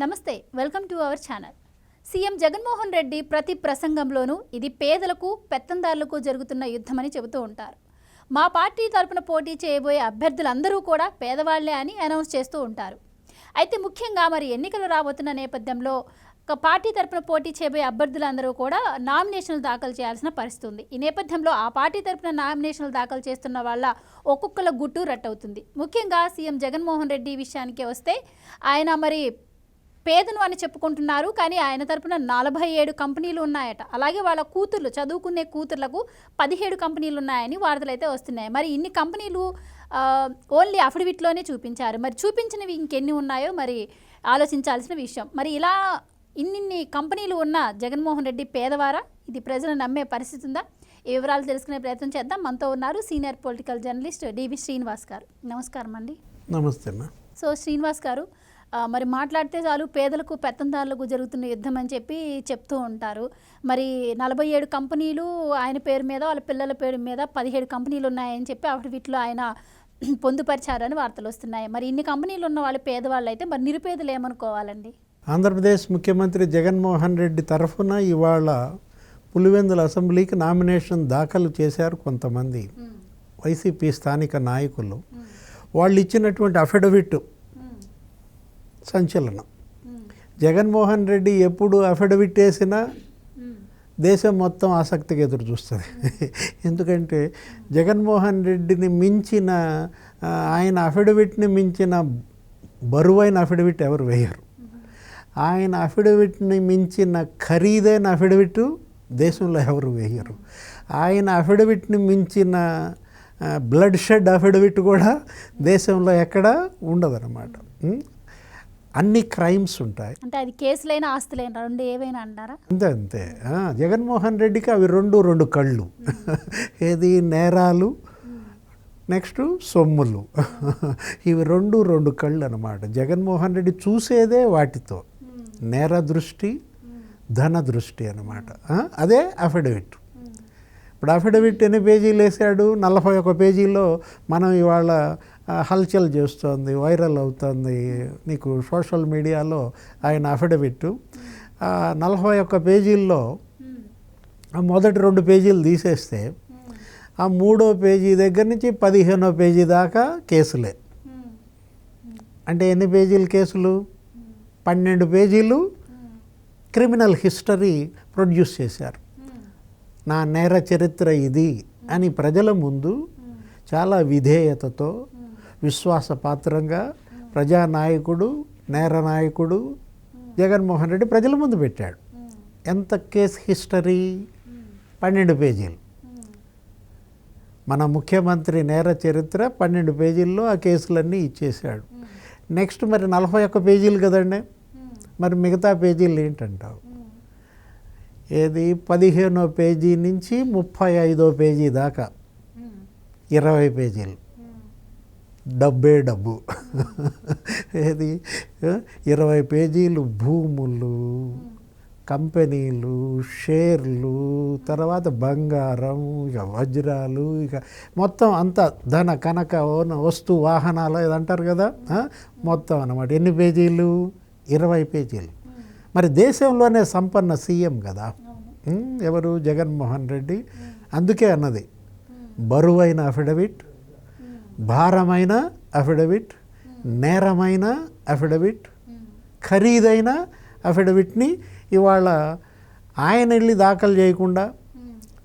నమస్తే, welcome to our channel. CM Jaganmohan Reddy ప్రతి ప్రసంగంలోనూ ఇది పేదలకు పెత్తందారులకు జరుగుతున్న యుద్ధమని చెబుతూ ఉంటారు. మా పార్టీ తరపున పోటీ చేయబోయే అభ్యర్థులందరూ కూడా పేదవాళ్లే అని అనౌన్స్ చేస్తూ ఉంటారు. అయితే ముఖ్యంగా మరి ఎన్నికలు రాబోతున్న నేపథ్యంలో ఒక పార్టీ తరపున పోటీ చేయబోయే అభ్యర్థులందరూ కూడా నామినేషన్లు దాఖలు చేయాల్సిన పరిస్థితి ఉంది. ఈ నేపథ్యంలో ఆ పార్టీ తరపున నామినేషన్లు దాఖలు చేస్తున్న వాళ్ళ ఒక్కొక్కల గుట్టు రట్టవుతుంది. ముఖ్యంగా సీఎం జగన్మోహన్ రెడ్డి విషయానికి వస్తే ఆయన మరి పేదను అని చెప్పుకుంటున్నారు, కానీ ఆయన తరపున 47 కంపెనీలు ఉన్నాయట. అలాగే వాళ్ళ కూతుర్లు, చదువుకునే కూతుర్లకు 17 కంపెనీలు ఉన్నాయని వార్తలు అయితే వస్తున్నాయి. మరి ఇన్ని కంపెనీలు ఓన్లీ అఫిడవిట్లోనే చూపించారు. మరి చూపించినవి ఇంకెన్ని ఉన్నాయో మరి ఆలోచించాల్సిన విషయం. మరి ఇలా ఇన్ని కంపెనీలు ఉన్న జగన్మోహన్ రెడ్డి పేదవారా? ఇది ప్రజలు నమ్మే పరిస్థితి ఉందా? ఈ వివరాలు తెలుసుకునే ప్రయత్నం చేద్దాం. మనతో ఉన్నారు సీనియర్ పొలిటికల్ జర్నలిస్ట్ డివి శ్రీనివాస్ గారు. నమస్కారం అండి. నమస్తే అన్న. సో శ్రీనివాస్ గారు, మరి మాట్లాడితే చాలు పేదలకు పెత్తందారులకు జరుగుతున్న యుద్ధం అని చెప్పి చెప్తూ ఉంటారు. మరి 47 కంపెనీలు ఆయన పేరు మీద, వాళ్ళ పిల్లల పేరు మీద 17 కంపెనీలు ఉన్నాయని చెప్పి అఫిడవిట్లో ఆయన పొందుపరిచారని వార్తలు వస్తున్నాయి. మరి ఇన్ని కంపెనీలు ఉన్న వాళ్ళు పేదవాళ్ళు అయితే మరి నిరుపేదలు ఏమనుకోవాలండి? ఆంధ్రప్రదేశ్ ముఖ్యమంత్రి జగన్మోహన్ రెడ్డి తరఫున ఇవాళ పులివెందుల అసెంబ్లీకి నామినేషన్ దాఖలు చేశారు కొంతమంది వైసీపీ స్థానిక నాయకులు. వాళ్ళు ఇచ్చినటువంటి అఫిడవిట్ సంచలనం. జగన్మోహన్ రెడ్డి ఎప్పుడు అఫిడవిట్ వేసినా దేశం మొత్తం ఆసక్తిగా ఎదురు చూస్తుంది. ఎందుకంటే జగన్మోహన్ రెడ్డిని మించిన, ఆయన అఫిడవిట్ని మించిన బరువైన అఫిడవిట్ ఎవరు వేయరు. ఆయన అఫిడవిట్ని మించిన ఖరీదైన అఫిడవిట్ దేశంలో ఎవరు వేయరు. ఆయన అఫిడవిట్ని మించిన బ్లడ్ షెడ్ అఫిడవిట్ కూడా దేశంలో ఎక్కడ ఉండదన్నమాట. అన్ని క్రైమ్స్ ఉంటాయి. అంటే అది కేసులైన ఆస్తులైన రెండు ఏవైనా అంటారా? అంతే. జగన్మోహన్ రెడ్డికి అవి రెండు కళ్ళు. ఏది నేరాలు, నెక్స్ట్ సొమ్ములు. ఇవి రెండు కళ్ళు అన్నమాట. జగన్మోహన్ రెడ్డి చూసేదే వాటితో, నేర దృష్టి, ధన దృష్టి అన్నమాట. అదే అఫిడవిట్. ఇప్పుడు అఫిడవిట్ ఎన్ని పేజీలు వేసాడు? 41 పేజీలో మనం ఇవాళ హల్చల్ చేస్తోంది, వైరల్ అవుతుంది నీకు సోషల్ మీడియాలో ఆయన అఫిడవిట్. 41 పేజీల్లో మొదటి 2 పేజీలు తీసేస్తే ఆ 3వ పేజీ దగ్గర నుంచి 15వ పేజీ దాకా కేసులే. అంటే ఎన్ని పేజీలు కేసులు? 12 పేజీలు క్రిమినల్ హిస్టరీ ప్రొడ్యూస్ చేశారు. నా నేర చరిత్ర ఇది అని ప్రజల ముందు చాలా విధేయతతో, విశ్వాసపాత్రంగా ప్రజానాయకుడు, నేర నాయకుడు జగన్మోహన్ రెడ్డి ప్రజల ముందు పెట్టాడు. ఎంత కేసు హిస్టరీ? 12 పేజీలు. మన ముఖ్యమంత్రి నేర చరిత్ర 12 పేజీల్లో ఆ కేసులన్నీ ఇచ్చేశాడు. నెక్స్ట్ మరి 41 పేజీలు కదండి, మరి మిగతా పేజీలు ఏంటంటావు? ఏది 15వ పేజీ నుంచి 35వ పేజీ దాకా 20 పేజీలు. డబ్బు. ఏది 20 పేజీలు భూములు, కంపెనీలు, షేర్లు, తర్వాత బంగారం, ఇక వజ్రాలు, ఇక మొత్తం అంతా ధన కనక వస్తు వాహనాలు ఇదంటారు కదా, మొత్తం అన్నమాట. ఎన్ని పేజీలు? 20 పేజీలు. మరి దేశంలోనే సంపన్న సీఎం కదా ఎవరు? జగన్మోహన్ రెడ్డి. అందుకే అన్నది బరువైన అఫిడవిట్, భారమైన అఫిడవిట్, నేరమైన అఫిడవిట్, ఖరీదైన అఫిడవిట్ని ఇవాళ ఆయన వెళ్ళి దాఖలు చేయకుండా,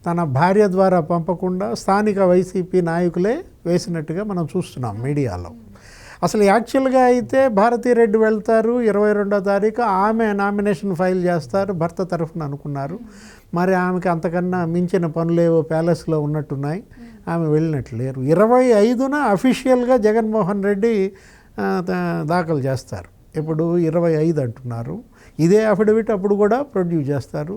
తన భార్య ద్వారా పంపకుండా స్థానిక వైసీపీ నాయకులే వేసినట్టుగా మనం చూస్తున్నాం మీడియాలో. అసలు యాక్చువల్గా అయితే భారతీరెడ్డి వెళ్తారు 22వ తారీఖు, ఆమె నామినేషన్ ఫైల్ చేస్తారు భర్త తరఫున అనుకున్నారు. మరి ఆమెకి అంతకన్నా మించిన పనులేవో ప్యాలెస్లో ఉన్నట్టున్నాయి, ఆమె వెళ్ళినట్లు లేరు. 25న అఫీషియల్గా జగన్మోహన్ రెడ్డి దాఖలు చేస్తారు. ఇప్పుడు 25 అంటున్నారు. ఇదే అఫిడవిట్ అప్పుడు కూడా ప్రొడ్యూస్ చేస్తారు.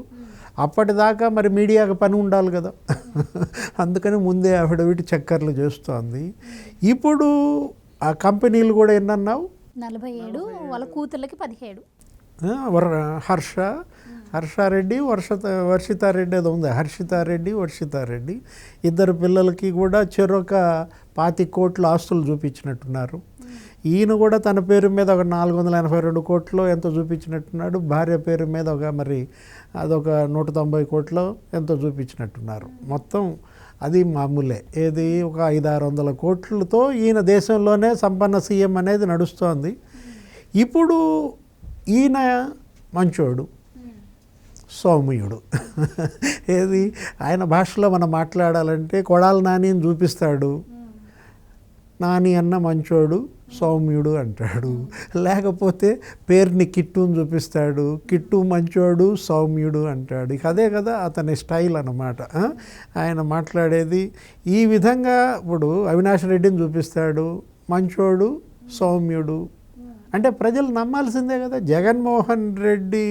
అప్పటిదాకా మరి మీడియాకి పని ఉండాలి కదా, అందుకని ముందే అఫిడవిట్ చక్కర్లు చేస్తోంది. ఇప్పుడు ఆ కంపెనీలు కూడా ఎన్నన్నావు? 47, వాళ్ళ కూతుర్లకి 17. హర్షారెడ్డి, వర్షితారెడ్డి అది ఉంది. హర్షితారెడ్డి, వర్షితారెడ్డి ఇద్దరు పిల్లలకి కూడా చెరొక 25 కోట్ల ఆస్తులు చూపించినట్టున్నారు. ఈయన కూడా తన పేరు మీద ఒక 482 కోట్లు ఎంతో చూపించినట్టున్నాడు, భార్య పేరు మీద ఒక మరి అదొక 190 కోట్లు ఎంతో చూపించినట్టున్నారు. మొత్తం అది మామూలే. ఏది ఒక 500-600 కోట్లతో ఈయన దేశంలోనే సంపన్న సీఎం అనేది నడుస్తోంది. ఇప్పుడు ఈయన మంచోడు, సౌమ్యుడు. ఏది ఆయన భాషలో మనం మాట్లాడాలంటే కొడాలి నానిని చూపిస్తాడు, నాని అన్న మంచోడు సౌమ్యుడు అంటాడు. లేకపోతే పేరుని కిట్టుని చూపిస్తాడు, కిట్టు మంచోడు సౌమ్యుడు అంటాడు. ఇక అదే కదా అతని స్టైల్ అన్నమాట. ఆయన మాట్లాడేది ఈ విధంగా. ఇప్పుడు అవినాష్ రెడ్డిని చూపిస్తాడు, మంచోడు సౌమ్యుడు అంటే ప్రజలు నమ్మాల్సిందే కదా. జగన్మోహన్ రెడ్డి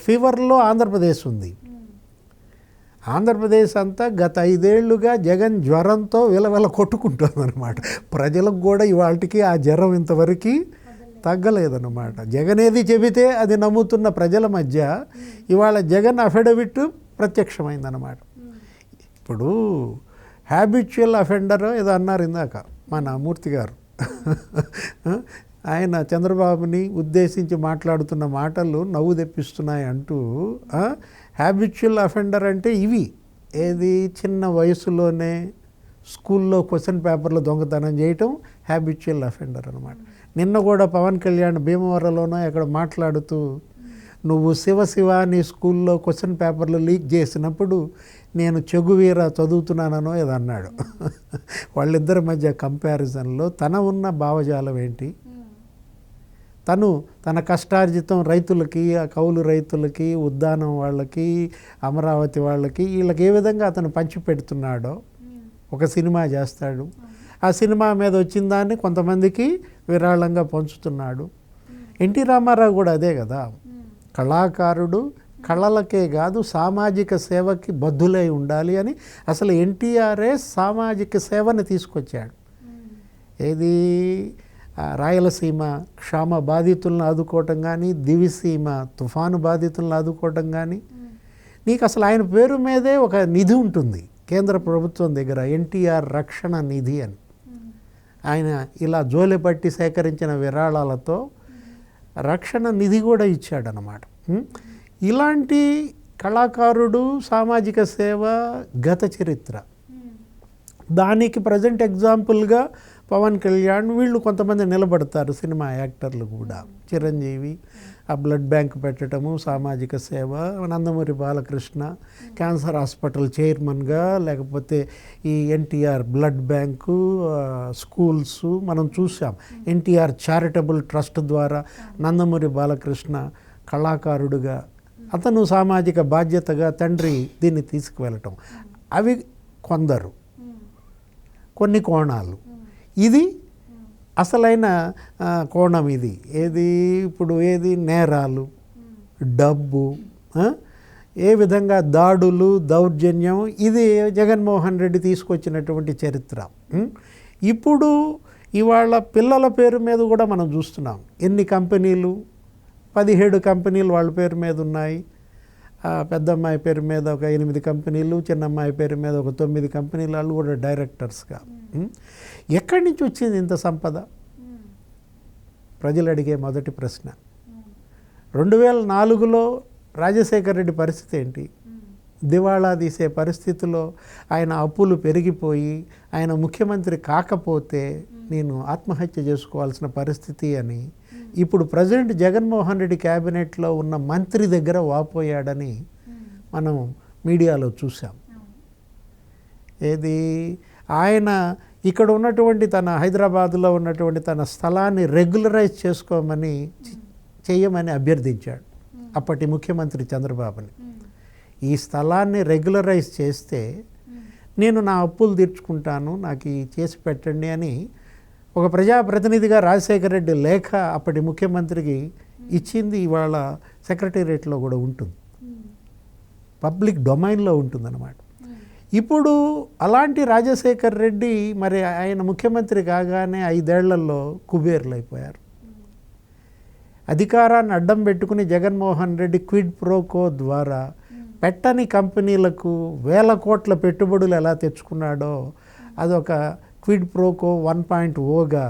ఫీవర్లో ఆంధ్రప్రదేశ్ ఉంది. ఆంధ్రప్రదేశ్ అంతా గత 5 ఏళ్లుగా జగన్ జ్వరంతో విలవిల కొట్టుకుంటుంది అనమాట. ప్రజలకు కూడా ఇవాళకి ఆ జ్వరం ఇంతవరకు తగ్గలేదన్నమాట. జగన్ ఏది చెబితే అది నమ్ముతున్న ప్రజల మధ్య ఇవాళ జగన్ అఫిడవిట్ ప్రత్యక్షమైందన్నమాట. ఇప్పుడు హ్యాబిచువల్ అఫెండర్ ఏదో అన్నారు ఇందాక మన మూర్తి గారు. ఆయన చంద్రబాబుని ఉద్దేశించి మాట్లాడుతున్న మాటలు నవ్వు తెప్పిస్తున్నాయి అంటూ. హ్యాబిచువల్ అఫెండర్ అంటే ఇవి ఏది చిన్న వయసులోనే స్కూల్లో క్వశ్చన్ పేపర్లో దొంగతనం చేయటం హ్యాబిచువల్ అఫెండర్ అనమాట. నిన్న కూడా పవన్ కళ్యాణ్ భీమవరంలోనో ఎక్కడ మాట్లాడుతూ నువ్వు శివ నీ స్కూల్లో క్వశ్చన్ పేపర్లు లీక్ చేసినప్పుడు నేను చెగువీర చదువుతున్నానో ఏదో అన్నాడు. వాళ్ళిద్దరి మధ్య కంపారిజన్లో తన ఉన్న భావజాలం ఏంటి, తను తన కష్టార్జితం రైతులకి, ఆ కౌలు రైతులకి, ఉద్దానం వాళ్ళకి, అమరావతి వాళ్ళకి వీళ్ళకి ఏ విధంగా అతను పంచిపెడుతున్నాడో ఒక సినిమా చేస్తాడు. ఆ సినిమా మీద వచ్చిన దాన్ని కొంతమందికి విరాళంగా పంచుతున్నాడు. ఎన్టీ రామారావు కూడా అదే కదా. కళాకారుడు కళలకే కాదు సామాజిక సేవకి బద్దులై ఉండాలి అని అసలు ఎన్టీఆర్ఏ సామాజిక సేవని తీసుకొచ్చాడు. ఏది రాయలసీమ క్షామ బాధితులను ఆదుకోవటం కానీ, దివిసీమ తుఫాను బాధితులను ఆదుకోవటం కానీ. నీకు అసలు ఆయన పేరు మీదే ఒక నిధి ఉంటుంది కేంద్ర ప్రభుత్వం దగ్గర, ఎన్టీఆర్ రక్షణ నిధి అని. ఆయన ఇలా జోలెపట్టి సేకరించిన విరాళాలతో రక్షణ నిధి కూడా ఇచ్చాడనమాట. ఇలాంటి కళాకారుడు సామాజిక సేవ గత చరిత్ర. దానికి ప్రజెంట్ ఎగ్జాంపుల్గా పవన్ కళ్యాణ్ వీళ్ళు కొంతమంది నిలబడతారు. సినిమా యాక్టర్లు కూడా చిరంజీవి ఆ బ్లడ్ బ్యాంక్ పెట్టడము సామాజిక సేవ, నందమూరి బాలకృష్ణ క్యాన్సర్ హాస్పిటల్ చైర్మన్గా, లేకపోతే ఈ ఎన్టీఆర్ బ్లడ్ బ్యాంకు, స్కూల్స్ మనం చూసాం. ఎన్టీఆర్ చారిటబుల్ ట్రస్ట్ ద్వారా నందమూరి బాలకృష్ణ కళాకారుడుగా అతను సామాజిక బాధ్యతగా తండ్రి దీన్ని తీసుకువెళ్ళటం. అవి కొందరు కొన్ని కోణాలు. ఇది అసలైన కోణం. ఇది ఏది ఇప్పుడు ఏది నేరాలు, డబ్బు, ఏ విధంగా దాడులు, దౌర్జన్యం, ఇది జగన్మోహన్ రెడ్డి తీసుకొచ్చినటువంటి చరిత్ర. ఇప్పుడు ఇవాళ పిల్లల పేరు మీద కూడా మనం చూస్తున్నాం. ఎన్ని కంపెనీలు, 17 కంపెనీలు వాళ్ళ పేరు మీద ఉన్నాయి. పెద్ద అమ్మాయి పేరు మీద ఒక 8 కంపెనీలు, చిన్న అమ్మాయి పేరు మీద ఒక 9 కంపెనీలు, వాళ్ళు కూడా డైరెక్టర్స్గా. ఎక్కడి నుంచి వచ్చింది ఇంత సంపద? ప్రజలు అడిగే మొదటి ప్రశ్న. 2004లో రాజశేఖర్ రెడ్డి పరిస్థితి ఏంటి? దివాళా తీసే పరిస్థితిలో ఆయన అప్పులు పెరిగిపోయి ఆయన ముఖ్యమంత్రి కాకపోతే నేను ఆత్మహత్య చేసుకోవాల్సిన పరిస్థితి అని ఇప్పుడు ప్రజెంట్ జగన్మోహన్ రెడ్డి క్యాబినెట్లో ఉన్న మంత్రి దగ్గర వాపోయాడని మనం మీడియాలో చూసాం. ఏది ఆయన ఇక్కడ ఉన్నటువంటి తన హైదరాబాద్లో ఉన్నటువంటి తన స్థలాన్ని రెగ్యులరైజ్ చేసుకోమని చేయమని అభ్యర్థించాడు అప్పటి ముఖ్యమంత్రి చంద్రబాబుని. ఈ స్థలాన్ని రెగ్యులరైజ్ చేస్తే నేను నా అప్పులు తీర్చుకుంటాను, నాకు ఈ చేసి పెట్టండి అని ఒక ప్రజాప్రతినిధిగా రాజశేఖర రెడ్డి లేఖ అప్పటి ముఖ్యమంత్రికి ఇచ్చింది. ఇవాళ సెక్రటేరియట్లో కూడా ఉంటుంది, పబ్లిక్ డొమైన్లో ఉంటుందన్నమాట. ఇప్పుడు అలాంటి రాజశేఖర్ రెడ్డి మరి ఆయన ముఖ్యమంత్రి కాగానే 5 ఏళ్లలో కుబేర్లు అయిపోయారు. అధికారాన్ని అడ్డం పెట్టుకుని జగన్మోహన్ రెడ్డి క్విడ్ ప్రోకో ద్వారా పెట్టని కంపెనీలకు 1000 కోట్ల పెట్టుబడులు ఎలా తెచ్చుకున్నాడో అదొక క్విడ్ ప్రోకో 1.0గా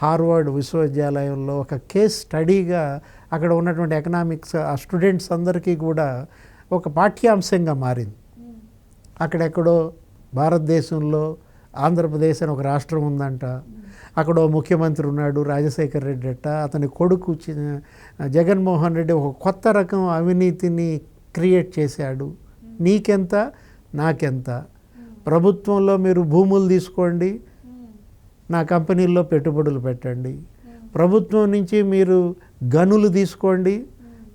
హార్వర్డ్ విశ్వవిద్యాలయంలో ఒక కేస్ స్టడీగా అక్కడ ఉన్నటువంటి ఎకనామిక్స్ ఆ స్టూడెంట్స్ అందరికీ కూడా ఒక పాఠ్యాంశంగా మారింది. అక్కడెక్కడో భారతదేశంలో ఆంధ్రప్రదేశ్ అని ఒక రాష్ట్రం ఉందంట, అక్కడ ముఖ్యమంత్రి ఉన్నాడు రాజశేఖర్ రెడ్డి అట్ట, అతని కొడుకు జగన్మోహన్ రెడ్డి ఒక కొత్త రకం అవినీతిని క్రియేట్ చేశాడు, నీకెంత నాకెంత, ప్రభుత్వంలో మీరు భూములు తీసుకోండి, నా కంపెనీల్లో పెట్టుబడులు పెట్టండి, ప్రభుత్వం నుంచి మీరు గనులు తీసుకోండి,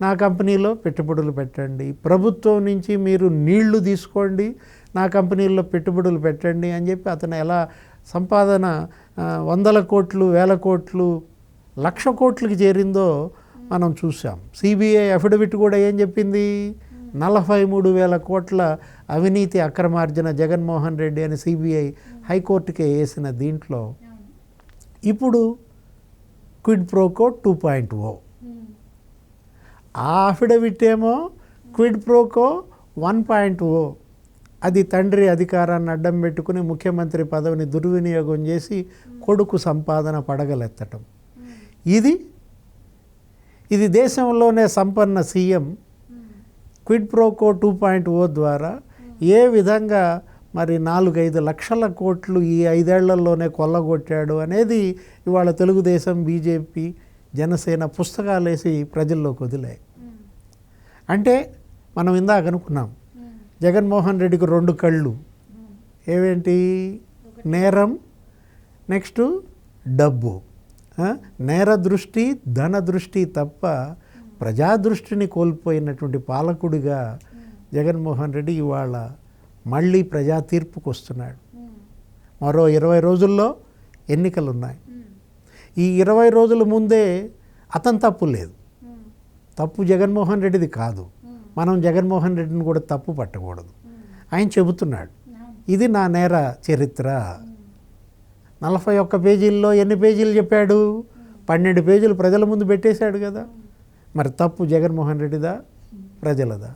నా కంపెనీలో పెట్టుబడులు పెట్టండి, ప్రభుత్వం నుంచి మీరు నీళ్లు తీసుకోండి, నా కంపెనీల్లో పెట్టుబడులు పెట్టండి అని చెప్పి అతను ఎలా సంపాదన 100 కోట్లు 1000 కోట్లు 1,00,000 కోట్లకి చేరిందో మనం చూసాం. సిబిఐ అఫిడవిట్ కూడా ఏం చెప్పింది, 43,000 కోట్ల అవినీతి అక్రమార్జన జగన్మోహన్ రెడ్డి అని సిబిఐ హైకోర్టుకే వేసిన దీంట్లో ఇప్పుడు క్విడ్ ప్రోకో 2.0, ఆ అఫిడవిట్ ఏమో క్విడ్ ప్రోకో 1.0. అది తండ్రి అధికారాన్ని అడ్డం పెట్టుకుని ముఖ్యమంత్రి పదవిని దుర్వినియోగం చేసి కొడుకు సంపాదన పడగలెత్తటం. ఇది దేశంలోనే సంపన్న సీఎం క్విడ్ ప్రోకో 2.0 ద్వారా ఏ విధంగా మరి 4-5 లక్షల కోట్లు ఈ 5 ఏళ్లలోనే కొల్లగొట్టాడు అనేది ఇవాళ తెలుగుదేశం, బీజేపీ, జనసేన పుస్తకాలు వేసి ప్రజల్లోకి వదిలాయి. అంటే మనం ఇందాక అనుకున్నాం జగన్మోహన్ రెడ్డికి 2 కళ్ళు, ఏవేంటి, నేరం, నెక్స్ట్ డబ్బు. నేర దృష్టి, ధన దృష్టి తప్ప ప్రజా దృష్టిని కోల్పోయినటువంటి పాలకుడిగా జగన్మోహన్ రెడ్డి ఇవాళ మళ్ళీ ప్రజా తీర్పుకు వస్తున్నాడు. మరో 20 రోజుల్లో ఎన్నికలు ఉన్నాయి. ఈ 20 రోజుల ముందే అతని తప్పు లేదు, తప్పు జగన్మోహన్ రెడ్డిది కాదు. మనం జగన్మోహన్ రెడ్డిని కూడా తప్పు పట్టకూడదు. ఆయన చెబుతున్నాడు ఇది నా నేర చరిత్ర. 41 పేజీల్లో ఎన్ని పేజీలు చెప్పాడు, 12 పేజీలు ప్రజల ముందు పెట్టేశాడు కదా. మరి తప్పు జగన్మోహన్ రెడ్డిదా ప్రజలదా?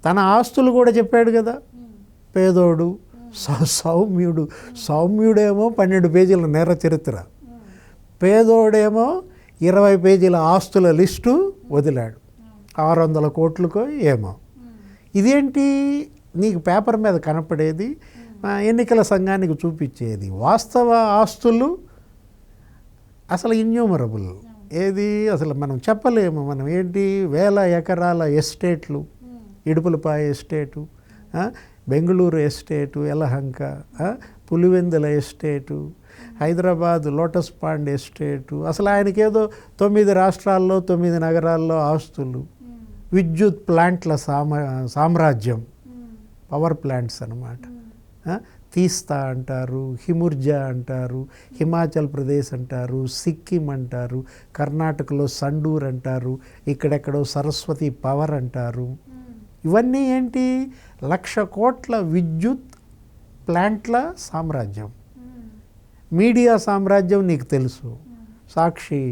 తన ఆస్తులు కూడా చెప్పాడు కదా. పేదోడు, సౌమ్యుడేమో 12 పేజీల నేర చరిత్ర, పేదోడేమో 20 పేజీల ఆస్తుల లిస్టు వదిలాడు, 600 కోట్లకో ఏమో. ఇదేంటి నీకు పేపర్ మీద కనపడేది, ఎన్నికల సంఘానికి చూపించేది. వాస్తవ ఆస్తులు అసలు ఇన్యూమరబుల్, ఏది అసలు మనం చెప్పలేము. మనం ఏంటి, 1000 ఎకరాల ఎస్టేట్లు, Idupulapaya estate, Bengaluru estate, Yelahanka, Pulivendula estate, Hyderabad lotus pond estate, అసలు ఆయనకేదో 9 రాష్ట్రాల్లో 9 నగరాల్లో ఆస్తులు, విద్యుత్ ప్లాంట్ల సామ్రాజ్యం, పవర్ ప్లాంట్స్ అన్నమాట. తీస్తా అంటారు, హిముర్జా అంటారు, హిమాచల్ ప్రదేశ్ అంటారు, సిక్కిం అంటారు, కర్ణాటకలో సండూర్ అంటారు, ఇక్కడెక్కడో సరస్వతి పవర్ అంటారు. ఇవన్నీ ఏంటి, 1,00,000 కోట్ల విద్యుత్ ప్లాంట్ల సామ్రాజ్యం. మీడియా సామ్రాజ్యం నీకు తెలుసు, సాక్షి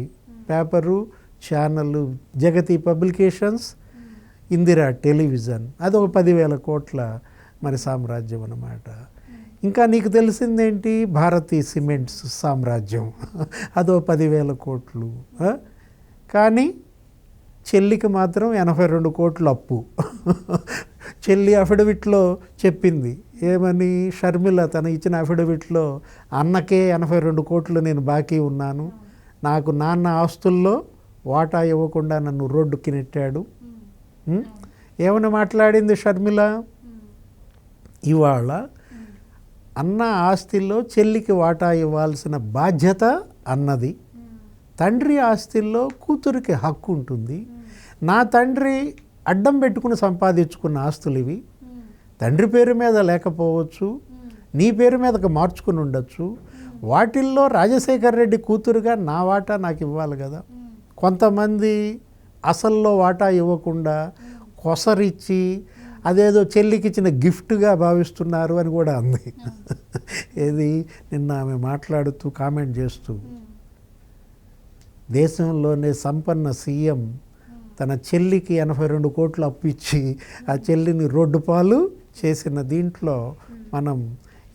పేపరు, ఛానళ్ళు, జగతి పబ్లికేషన్స్, ఇందిరా టెలివిజన్, అదొక 10,000 కోట్ల మరి సామ్రాజ్యం అన్నమాట. ఇంకా నీకు తెలిసిందేంటి, భారతీ సిమెంట్స్ సామ్రాజ్యం, అదో 10,000 కోట్లు. కానీ చెల్లికి మాత్రం 82 కోట్లు అప్పు. చెల్లి అఫిడవిట్లో చెప్పింది ఏమని, షర్మిల తను ఇచ్చిన అఫిడవిట్లో అన్నకే 82 కోట్లు నేను బాకీ ఉన్నాను, నాకు నాన్న ఆస్తుల్లో వాటా ఇవ్వకుండా నన్ను రోడ్డుకి నెట్టాడు. ఏమని మాట్లాడింది షర్మిల, ఇవాళ అన్న ఆస్తిలో చెల్లికి వాటా ఇవ్వాల్సిన బాధ్యత అన్నది, తండ్రి ఆస్తిల్లో కూతురికి హక్కు ఉంటుంది. నా తండ్రి అడ్డం పెట్టుకుని సంపాదించుకున్న ఆస్తులు ఇవి, తండ్రి పేరు మీద లేకపోవచ్చు, నీ పేరు మీదకి మార్చుకుని ఉండొచ్చు, వాటిల్లో రాజశేఖర్ రెడ్డి కూతురుగా నా వాటా నాకు ఇవ్వాలి కదా. కొంతమంది అసల్లో వాటా ఇవ్వకుండా కొసరిచ్చి అదేదో చెల్లికి ఇచ్చిన గిఫ్ట్గా భావిస్తున్నారు అని కూడా అంది. ఏది నిన్న ఆమె మాట్లాడుతూ కామెంట్ చేస్తూ, దేశంలోనే సంపన్న సీఎం తన చెల్లికి 82 కోట్లు అప్పిచ్చి ఆ చెల్లిని రోడ్డు పాలు చేసిన దీంట్లో మనం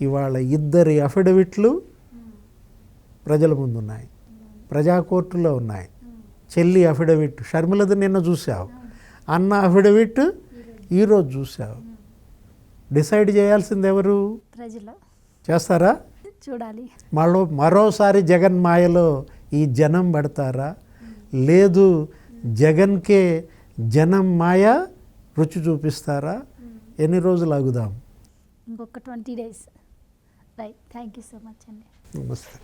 ఇవాళ 2 అఫిడవిట్లు ప్రజల ముందు ఉన్నాయి, ప్రజా కోర్టులో ఉన్నాయి. చెల్లి అఫిడవిట్ షర్మిలది నిన్న చూసావు, అన్న అఫిడవిట్ ఈరోజు చూసావు. డిసైడ్ చేయాల్సింది ఎవరు? ప్రజలు చేస్తారా? చూడాలి. మరోసారి జగన్ మాయలో ఈ జనం పడతారా? లేదు జగన్కే జనం మాయ రుచి చూపిస్తారా? ఎన్ని రోజులు ఆగుదాం? ఇంకొక 20 days. Right. Thank you so much అండి. నమస్తే.